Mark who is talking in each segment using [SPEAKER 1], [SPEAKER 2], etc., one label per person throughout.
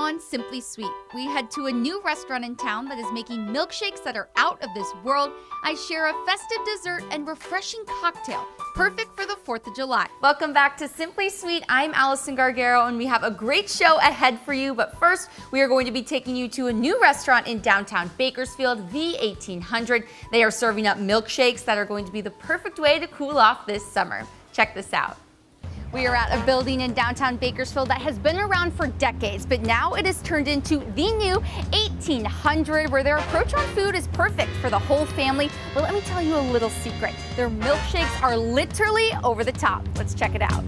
[SPEAKER 1] on Simply Sweet. We head to a new restaurant in town that is making milkshakes that are out of this world. I share a festive dessert and refreshing cocktail, perfect for the 4th of July. Welcome back to Simply Sweet. I'm Allison Gargaro, and we have a great show ahead for you. But first, we are going to be taking you to a new restaurant in downtown Bakersfield, the 1800. They are serving up milkshakes that are going to be the perfect way to cool off this summer. Check this out. We are at a building in downtown Bakersfield that has been around for decades, but now it has turned into the new 1800, where their approach on food is perfect for the whole family. But let me tell you a little secret. Their milkshakes are literally over the top. Let's check it out.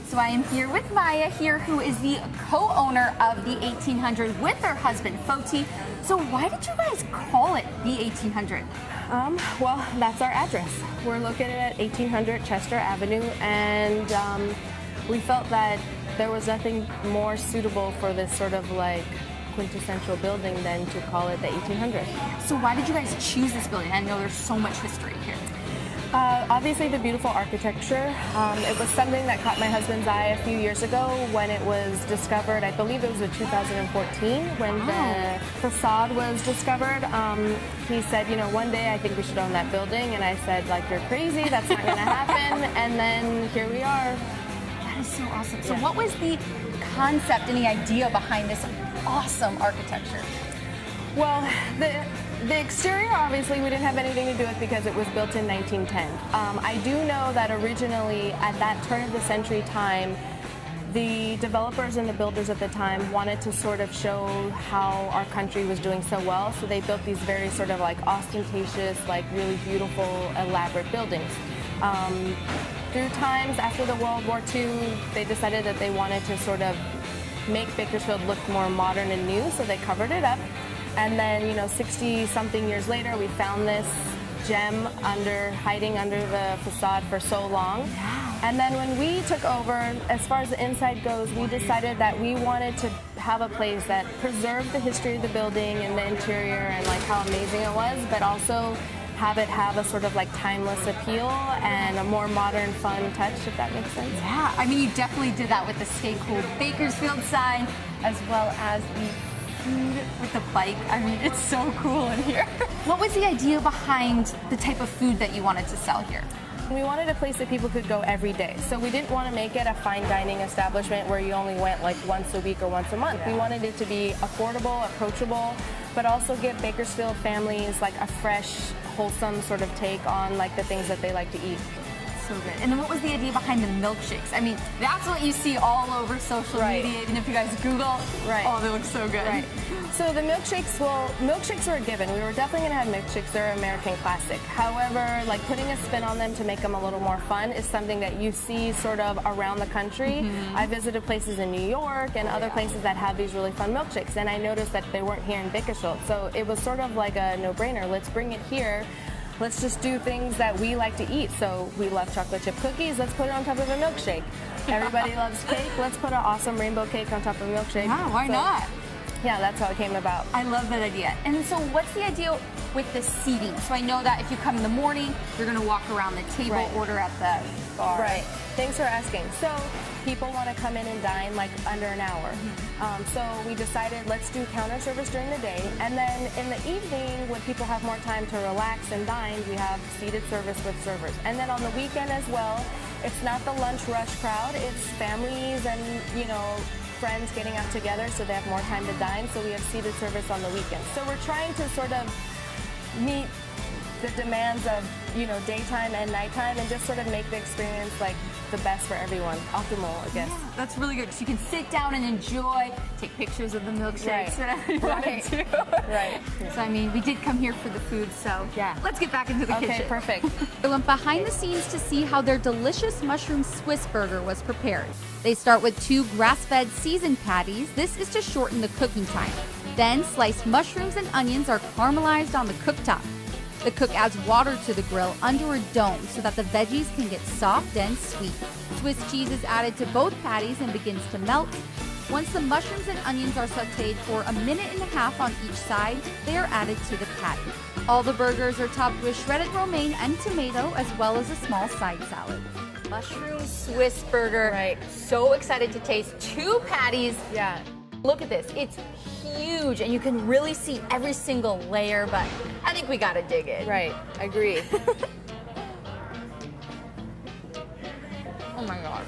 [SPEAKER 1] So I am here with Maya here, who is the co-owner of the 1800 with her husband, Foti. So why did you guys call it the 1800?
[SPEAKER 2] Well, that's our address. We're located at 1800 Chester Avenue, and we felt that there was nothing more suitable for this sort of like quintessential building than to call it the 1800.
[SPEAKER 1] So why did you guys choose this building? I know there's so much history here.
[SPEAKER 2] Obviously the beautiful architecture. It was something that caught my husband's eye a few years ago when it was discovered. I believe it was in 2014 when the facade was discovered. He said, you know, one day I think we should own that building. And I said, like, you're crazy, that's not gonna happen. And then here we are.
[SPEAKER 1] That is so awesome. So what was the concept and the idea behind this awesome architecture?
[SPEAKER 2] Well, the exterior, obviously, we didn't have anything to do with because it was built in 1910. I do know that originally, at that turn of the century time, the developers and the builders at the time wanted to sort of show how our country was doing so well, so they built these very sort of like ostentatious, like really beautiful, elaborate buildings. Through times after the World War II, they decided that they wanted to sort of make Bakersfield look more modern and new, so they covered it up. And then, you know, 60-something years later, we found this gem hiding under the facade for so long. And then when we took over, as far as the inside goes, we decided that we wanted to have a place that preserved the history of the building and the interior and like how amazing it was, but also have it have a sort of like timeless appeal and a more modern, fun touch, if that makes sense.
[SPEAKER 1] Yeah, I mean, you definitely did that with the Stay Cool Bakersfield sign, as well as the food with the bike. I mean, it's so cool in here. What was the idea behind the type of food that you wanted to sell here?
[SPEAKER 2] We wanted a place that people could go every day. So we didn't want to make it a fine dining establishment where you only went like once a week or once a month. We wanted it to be affordable, approachable, but also give Bakersfield families like a fresh, wholesome sort of take on like the things that they like to eat.
[SPEAKER 1] So good. And then what was the idea behind the milkshakes? I mean, that's what you see all over social media, even if you guys Google. Oh, they look so good.
[SPEAKER 2] Right. So the milkshakes, well, milkshakes are a given. We were definitely going to have milkshakes. They're an American classic. However, like putting a spin on them to make them a little more fun is something that you see sort of around the country. I visited places in New York and other places that have these really fun milkshakes, and I noticed that they weren't here in Bakersfield. So it was sort of like a no-brainer. Let's bring it here. Let's just do things that we like to eat. So we love chocolate chip cookies. Let's put it on top of a milkshake. Everybody loves cake. Let's put an awesome rainbow cake on top of a milkshake.
[SPEAKER 1] Yeah, why not?
[SPEAKER 2] Yeah, that's how it came about.
[SPEAKER 1] I love that idea. And so what's the idea with the seating? So I know that if you come in the morning, you're going to walk around the table, order at the bar.
[SPEAKER 2] Right. Thanks for asking. So people want to come in and dine like under an hour. So we decided let's do counter service during the day, and then in the evening when people have more time to relax and dine, we have seated service with servers. And then on the weekend as well, it's not the lunch rush crowd, it's families and, you know, friends getting out together so they have more time to dine, so we have seated service on the weekends. So we're trying to sort of meet the demands of, you know, daytime and nighttime and just sort of make the experience like the best for everyone, optimal, I guess.
[SPEAKER 1] Yeah, that's really good. So you can sit down and enjoy, take pictures of the milkshakes, whatever you want to do.
[SPEAKER 2] Right.
[SPEAKER 1] So I mean, we did come here for the food, so yeah, let's get back into the kitchen.
[SPEAKER 2] Okay, perfect.
[SPEAKER 1] We went behind the scenes to see how their delicious mushroom Swiss burger was prepared. They start with 2 grass-fed seasoned patties. This is to shorten the cooking time. Then sliced mushrooms and onions are caramelized on the cooktop. The cook adds water to the grill under a dome so that the veggies can get soft and sweet. Swiss cheese is added to both patties and begins to melt. Once the mushrooms and onions are sauteed for a minute and a half on each side, they are added to the patty. All the burgers are topped with shredded romaine and tomato, as well as a small side salad. Mushroom Swiss burger.
[SPEAKER 2] Right.
[SPEAKER 1] So excited to taste 2 patties.
[SPEAKER 2] Yeah.
[SPEAKER 1] Look at this. It's huge, and you can really see every single layer, but I think we gotta dig in.
[SPEAKER 2] Right. Agree.
[SPEAKER 1] Oh my gosh.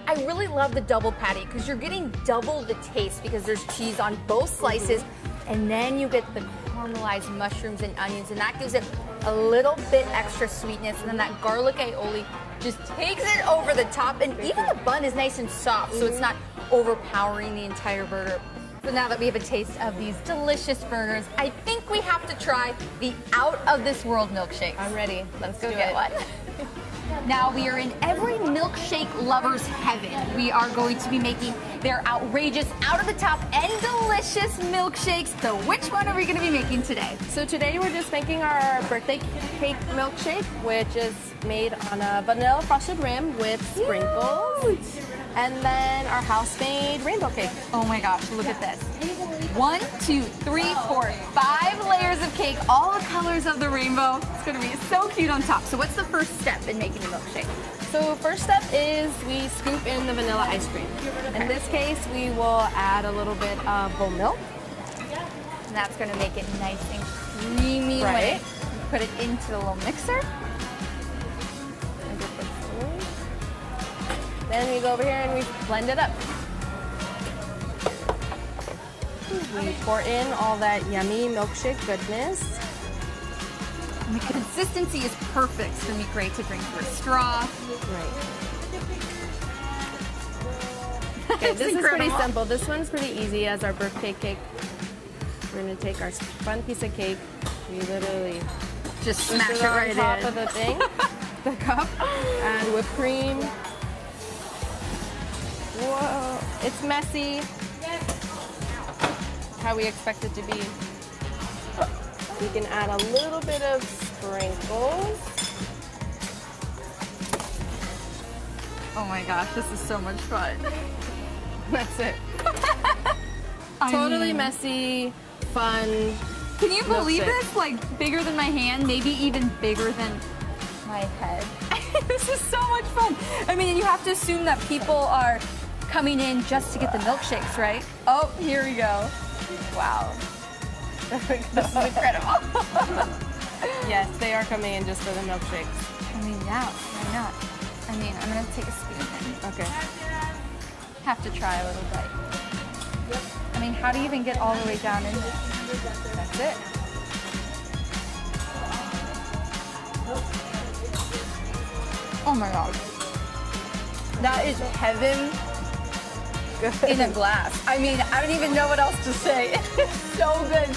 [SPEAKER 1] I really love the double patty because you're getting double the taste because there's cheese on both slices, and then you get the caramelized mushrooms and onions, and that gives it a little bit extra sweetness, and then that garlic aioli just takes it over the top, and even the bun is nice and soft, so it's not overpowering the entire burger. So now that we have a taste of these delicious burgers, I think we have to try the out of this world milkshakes.
[SPEAKER 2] I'm ready.
[SPEAKER 1] Let's go get one. Now we are in every milkshake lover's heaven. We are going to be making their outrageous, out of the top, and delicious milkshakes. So which one are we going to be making today?
[SPEAKER 2] So today we're just making our birthday cake milkshake, which is made on a vanilla frosted rim with sprinkles. And then our house-made rainbow cake.
[SPEAKER 1] Oh my gosh, look at this. 1, 2, 3, 4, 5 layers of cake, all the colors of the rainbow. It's gonna be so cute on top. So what's the first step in making a milkshake?
[SPEAKER 2] So first step is we scoop in the vanilla ice cream. In this case, we will add a little bit of whole milk.
[SPEAKER 1] And that's gonna make it nice and creamy
[SPEAKER 2] Right.
[SPEAKER 1] when you put it into the little mixer.
[SPEAKER 2] Then we go over here and we blend it up. We pour in all that yummy milkshake goodness.
[SPEAKER 1] And the consistency is perfect. It's gonna be great to drink through a straw.
[SPEAKER 2] Right. Okay, this is pretty simple. This one's pretty easy as our birthday cake. We're gonna take our fun piece of cake. We literally
[SPEAKER 1] Just
[SPEAKER 2] push
[SPEAKER 1] smash
[SPEAKER 2] it
[SPEAKER 1] it
[SPEAKER 2] on
[SPEAKER 1] right
[SPEAKER 2] top
[SPEAKER 1] in.
[SPEAKER 2] of the thing, the cup, and whipped cream. Whoa, it's messy. How we expect it to be. We can add a little bit of sprinkles.
[SPEAKER 1] Oh my gosh, this is so much fun.
[SPEAKER 2] That's it. Totally messy, fun.
[SPEAKER 1] Can you believe
[SPEAKER 2] Milkshake.
[SPEAKER 1] this? Like bigger than my hand, maybe even bigger than my head. This is so much fun. I mean, you have to assume that people are coming in just to get the milkshakes, right? Oh, here we go. Wow. This is incredible.
[SPEAKER 2] Yes, they are coming in just for the milkshakes.
[SPEAKER 1] I mean, yeah, why not? I mean, I'm gonna take a spoon and
[SPEAKER 2] Okay.
[SPEAKER 1] have to try a little bite. I mean, how do you even get all the way down in there? That's it. Oh my god. That is heaven in a glass. I mean, I don't even know what else to say. It's so good.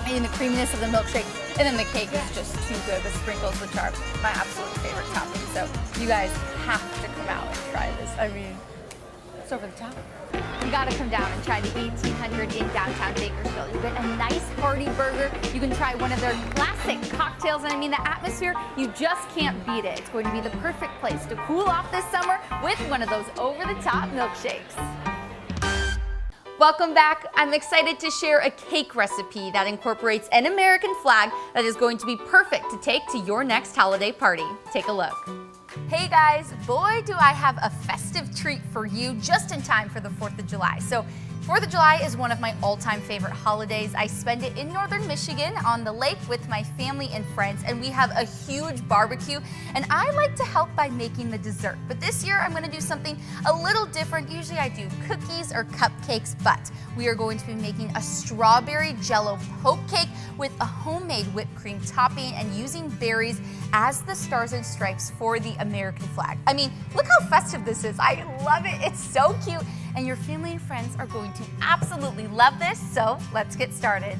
[SPEAKER 1] I mean, the creaminess of the milkshake, and then the cake is just too good. The sprinkles, which are my absolute favorite topping. So you guys have to come out and try this. I mean, it's over the top. You gotta come down and try the 1800 in downtown Bakersfield. You get a nice hearty burger. You can try one of their classic cocktails, and I mean, the atmosphere, you just can't beat it. It's going to be the perfect place to cool off this summer with one of those over-the-top milkshakes. Welcome back. I'm excited to share a cake recipe that incorporates an American flag that is going to be perfect to take to your next holiday party. Take a look. Hey guys, boy do I have a festive treat for you just in time for the 4th of July. So 4th of July is one of my all-time favorite holidays. I spend it in northern Michigan on the lake with my family and friends, and we have a huge barbecue, and I like to help by making the dessert. But this year I'm gonna do something a little different. Usually I do cookies or cupcakes, but we are going to be making a strawberry jello poke cake with a homemade whipped cream topping and using berries as the stars and stripes for the American flag. I mean, look how festive this is. I love it. It's so cute. And your family and friends are going to absolutely love this, so let's get started.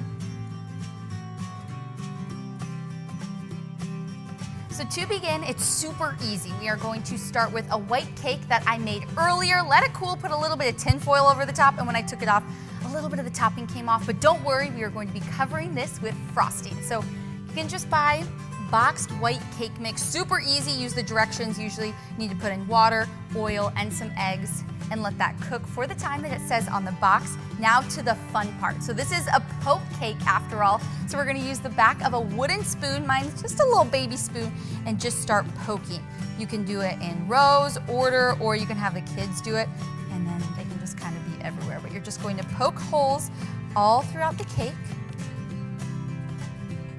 [SPEAKER 1] So to begin, it's super easy. We are going to start with a white cake that I made earlier. Let it cool, put a little bit of tin foil over the top, and when I took it off, a little bit of the topping came off, but don't worry, we are going to be covering this with frosting. So You can just buy boxed white cake mix, super easy. Use the directions. Usually you need to put in water, oil, and some eggs and let that cook for the time that it says on the box. Now to the fun part. So this is a poke cake after all. So we're gonna use the back of a wooden spoon, mine's just a little baby spoon, and just start poking. You can do it in rows, order, or you can have the kids do it, and then they can just kind of be everywhere. But you're just going to poke holes all throughout the cake.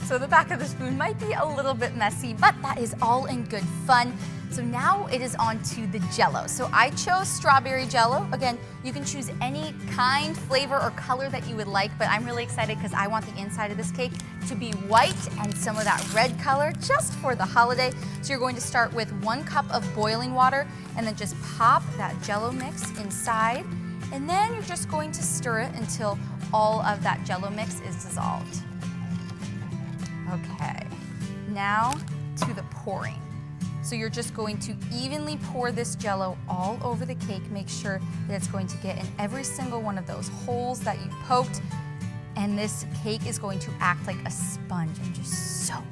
[SPEAKER 1] So the back of the spoon might be a little bit messy, but that is all in good fun. So now it is on to the Jell-O. So I chose strawberry Jell-O. Again, you can choose any kind, flavor, or color that you would like, but I'm really excited because I want the inside of this cake to be white and some of that red color just for the holiday. So you're going to start with 1 cup of boiling water and then just pop that Jell-O mix inside. And then you're just going to stir it until all of that Jell-O mix is dissolved. Okay, now to the pouring. So you're just going to evenly pour this Jell-O all over the cake. Make sure that it's going to get in every single one of those holes that you poked. And this cake is going to act like a sponge and just soak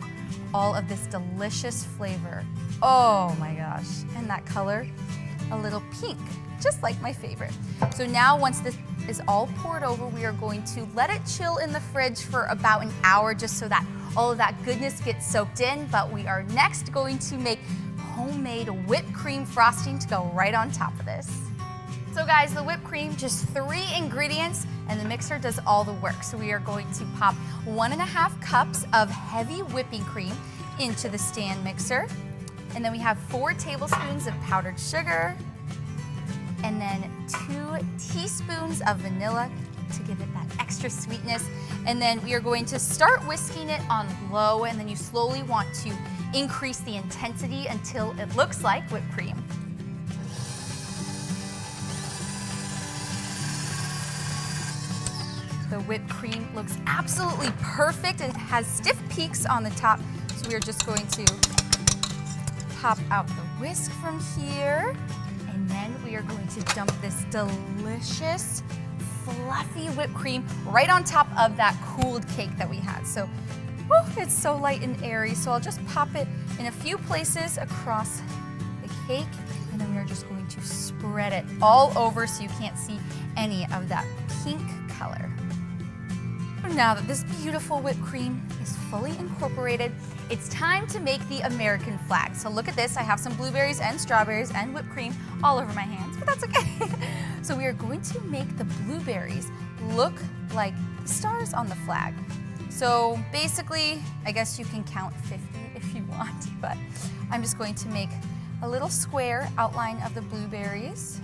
[SPEAKER 1] all of this delicious flavor. Oh my gosh, and that color, a little pink, just like my favorite. So now once this is all poured over, we are going to let it chill in the fridge for about an hour just so that all of that goodness gets soaked in. But we are next going to make homemade whipped cream frosting to go right on top of this. So guys, the whipped cream, just 3 ingredients, and the mixer does all the work. So we are going to pop 1.5 cups of heavy whipping cream into the stand mixer. And then we have 4 tablespoons of powdered sugar, and then 2 teaspoons of vanilla to give it that extra sweetness. And then we are going to start whisking it on low, and then you slowly want to increase the intensity until it looks like whipped cream. The whipped cream looks absolutely perfect. It has stiff peaks on the top, so we are just going to pop out the whisk from here. And then we are going to dump this delicious, fluffy whipped cream right on top of that cooled cake that we had. So, whew, it's so light and airy. So I'll just pop it in a few places across the cake, and then we are just going to spread it all over so you can't see any of that pink color. Now that this beautiful whipped cream is fully incorporated, it's time to make the American flag. So look at this, I have some blueberries and strawberries and whipped cream all over my hands, but that's okay. So we are going to make the blueberries look like the stars on the flag. So basically, I guess you can count 50 if you want, but I'm just going to make a little square outline of the blueberries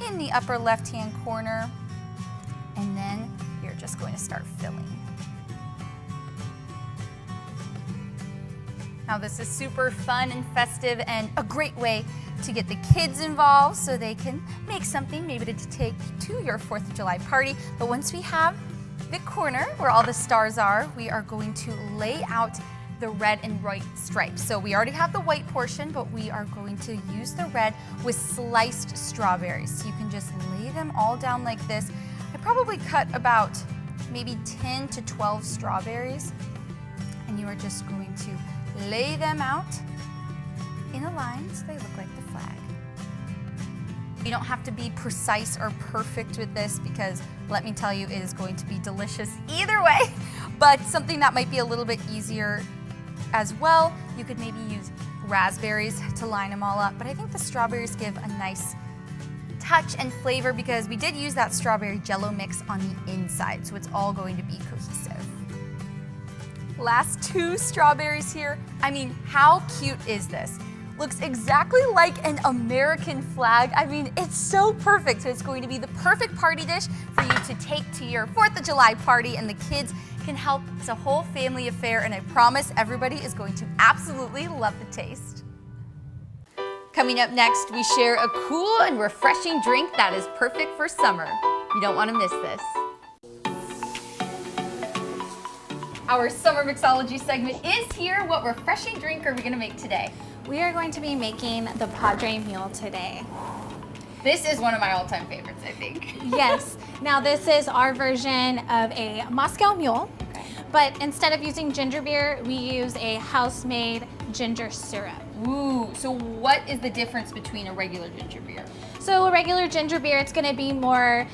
[SPEAKER 1] in the upper left-hand corner, and then you're just going to start filling. Now this is super fun and festive and a great way to get the kids involved so they can make something maybe to take to your 4th of July party. But once we have the corner where all the stars are, we are going to lay out the red and white stripes. So we already have the white portion, but we are going to use the red with sliced strawberries. So you can just lay them all down like this. I probably cut about maybe 10 to 12 strawberries, and you are just going to lay them out in a line so they look like the flag. You don't have to be precise or perfect with this because let me tell you, it is going to be delicious either way, but something that might be a little bit easier as well, you could maybe use raspberries to line them all up, but I think the strawberries give a nice touch and flavor because we did use that strawberry Jell-O mix on the inside, so it's all going to be cohesive. Last 2 strawberries here. I mean, how cute is this? Looks exactly like an American flag. I mean, it's so perfect. So it's going to be the perfect party dish for you to take to your 4th of July party, and the kids can help. It's a whole family affair, and I promise everybody is going to absolutely love the taste. Coming up next, we share a cool and refreshing drink that is perfect for summer. You don't want to miss this. Our summer mixology segment is here. What refreshing drink are we going to make today?
[SPEAKER 3] We are going to be making the Padre Meal today.
[SPEAKER 1] This is one of my all-time favorites, I think.
[SPEAKER 3] Yes. Now this is our version of a Moscow Mule. but instead of using ginger beer, we use a house-made ginger syrup.
[SPEAKER 1] Ooh, so what is the difference between a regular ginger beer?
[SPEAKER 3] So a regular ginger beer, it's gonna be more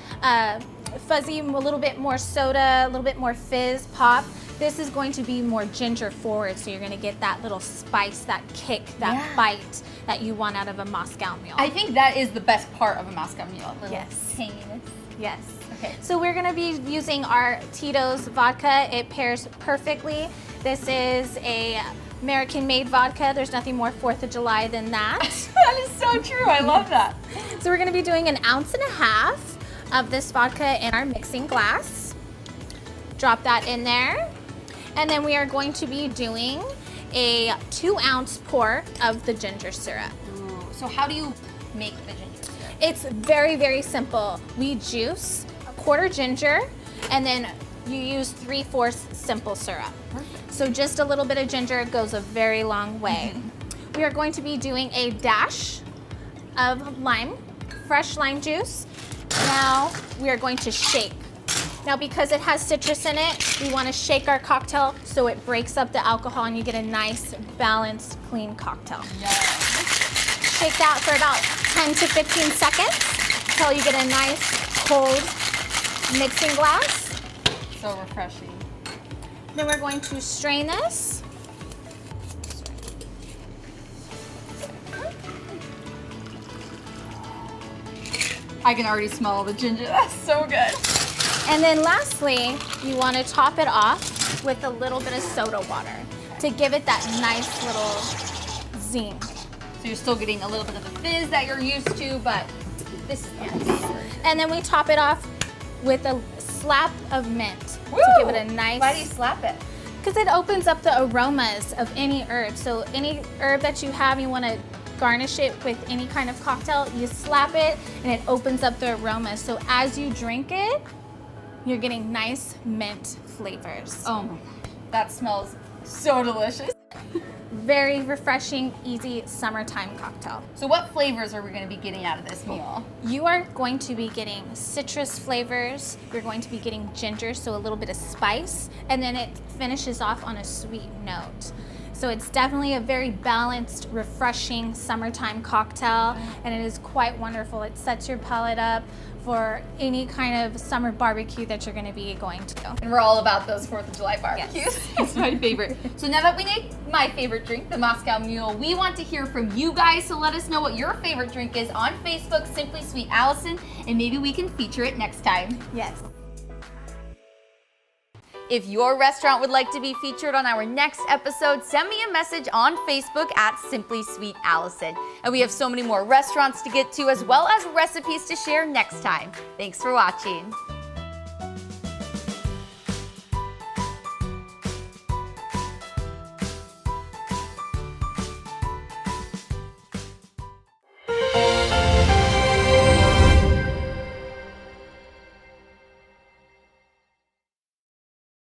[SPEAKER 3] fuzzy, a little bit more soda, a little bit more fizz, pop. This is going to be more ginger forward, so you're gonna get that little spice, that kick, that bite that you want out of a Moscow Mule.
[SPEAKER 1] I think that is the best part of a Moscow Mule.
[SPEAKER 3] Yes.
[SPEAKER 1] Tanginess.
[SPEAKER 3] Yes.
[SPEAKER 1] Okay.
[SPEAKER 3] So we're gonna be using our Tito's vodka. It pairs perfectly. This is a American-made vodka. There's nothing more 4th of July than that.
[SPEAKER 1] That is so true. I love that.
[SPEAKER 3] So we're gonna be doing 1.5 ounces of this vodka in our mixing glass. Drop that in there. And then we are going to be doing a 2-ounce pour of the ginger syrup.
[SPEAKER 1] Ooh. So how do you make the ginger syrup?
[SPEAKER 3] It's very, very simple. We juice 1/4 ginger, and then you use 3/4 simple syrup.
[SPEAKER 1] Perfect.
[SPEAKER 3] So just a little bit of ginger goes a very long way. We are going to be doing a dash of lime, fresh lime juice. Now we are going to shake. Now because it has citrus in it, we want to shake our cocktail so it breaks up the alcohol and you get a nice, balanced, clean cocktail. Shake that for about 10 to 15 seconds until you get a nice, cold mixing glass.
[SPEAKER 1] So refreshing.
[SPEAKER 3] Then we're going to strain this.
[SPEAKER 1] I can already smell the ginger. That's so good.
[SPEAKER 3] And then lastly, you want to top it off with a little bit of soda water to give it that nice little zing.
[SPEAKER 1] So you're still getting a little bit of the fizz that you're used to, but this is my favorite.
[SPEAKER 3] And then we top it off with a slap of mint
[SPEAKER 1] Woo!
[SPEAKER 3] to give it a nice...
[SPEAKER 1] Why do you slap it?
[SPEAKER 3] Because it opens up the aromas of any herb. So any herb that you have, you want to garnish it with any kind of cocktail, you slap it and it opens up the aroma. So as you drink it, you're getting nice mint flavors.
[SPEAKER 1] Oh my God, that smells so delicious.
[SPEAKER 3] Very refreshing, easy summertime cocktail.
[SPEAKER 1] So what flavors are we going to be getting out of this meal?
[SPEAKER 3] You are going to be getting citrus flavors. You're going to be getting ginger, so a little bit of spice, and then it finishes off on a sweet note. So it's definitely a very balanced, refreshing summertime cocktail, and it is quite wonderful. It sets your palate up for any kind of summer barbecue that you're going to be going to.
[SPEAKER 1] And we're all about those 4th of July barbecues.
[SPEAKER 3] Yes.
[SPEAKER 1] It's my favorite. So now that we made my favorite drink, the Moscow Mule, we want to hear from you guys. So let us know what your favorite drink is on Facebook, Simply Sweet Allison, and maybe we can feature it next time.
[SPEAKER 3] Yes.
[SPEAKER 1] If your restaurant would like to be featured on our next episode, send me a message on Facebook at Simply Sweet Allison. And we have so many more restaurants to get to, as well as recipes to share next time. Thanks for watching.